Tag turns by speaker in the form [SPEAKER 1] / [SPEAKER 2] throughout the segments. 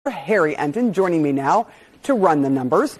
[SPEAKER 1] Harry Enton joining me now to run the numbers.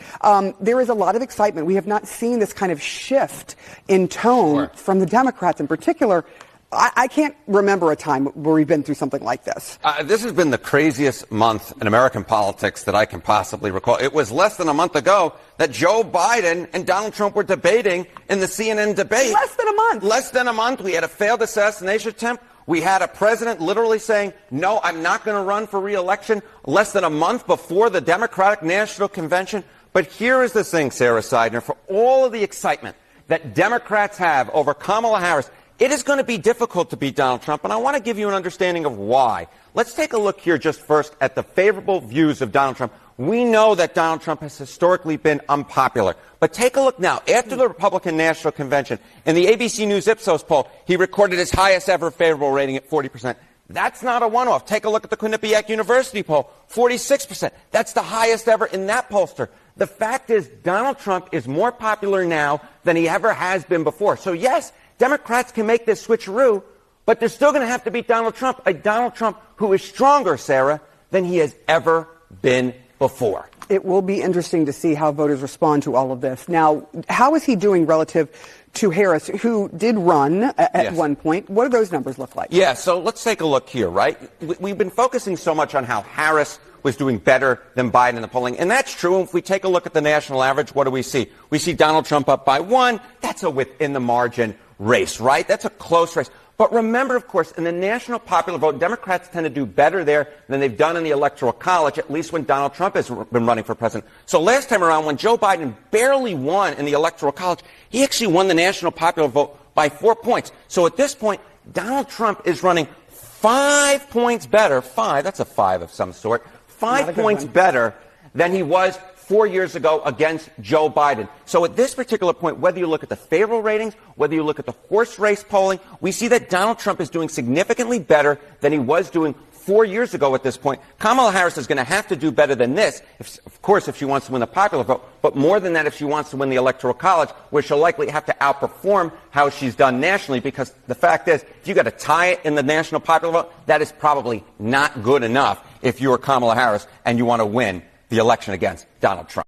[SPEAKER 1] There is a lot of excitement. We have not seen this kind of shift in tone from the Democrats in particular. I can't remember a time where we've been through something like this.
[SPEAKER 2] This has been the craziest month in American politics that I can possibly recall. It was less than a month ago that Joe Biden and Donald Trump were debating in the CNN debate.
[SPEAKER 1] Less than a month.
[SPEAKER 2] Less than a month. We had a failed assassination attempt. We had a president literally saying, no, I'm not going to run for re-election less than a month before the Democratic National Convention. But here is the thing, Sarah Seidner, for all of the excitement that Democrats have over Kamala Harris, it is going to be difficult to beat Donald Trump, and I want to give you an understanding of why. Let's take a look here just first at the favorable views of Donald Trump. We know that Donald Trump has historically been unpopular. But take a look now. After the Republican National Convention, in the ABC News Ipsos poll, he recorded his highest ever favorable rating at 40%. That's not a one-off. Take a look at the Quinnipiac University poll, 46%. That's the highest ever in that pollster. The fact is, Donald Trump is more popular now than he ever has been before. So yes, Democrats can make this switcheroo, but they're still going to have to beat Donald Trump, a Donald Trump who is stronger, Sarah, than he has ever been before.
[SPEAKER 1] It will be interesting to see how voters respond to all of this. Now, how is he doing relative to Harris, who did run at one point? What do those numbers look like?
[SPEAKER 2] Yeah, so let's take a look here, right? We've been focusing so much on how Harris was doing better than Biden in the polling, and that's true. If we take a look at the national average, what do we see? We see Donald Trump up by 1. That's a within-the-margin race, right? That's a close race. But remember, of course, in the national popular vote, Democrats tend to do better there than they've done in the Electoral College, at least when Donald Trump has been running for president. So last time around, when Joe Biden barely won in the Electoral College, he actually won the national popular vote by 4 points. So at this point, Donald Trump is running 5 points better. That's a 5 of some sort. 5 points better than he was 4 years ago against Joe Biden. So at this particular point, whether you look at the favorable ratings, whether you look at the horse race polling, we see that Donald Trump is doing significantly better than he was doing 4 years ago at this point. Kamala Harris is going to have to do better than this, of course, if she wants to win the popular vote, but more than that if she wants to win the Electoral College, where she'll likely have to outperform how she's done nationally, because the fact is, if you got to tie it in the national popular vote, that is probably not good enough if you're Kamala Harris and you want to win the election against Donald Trump.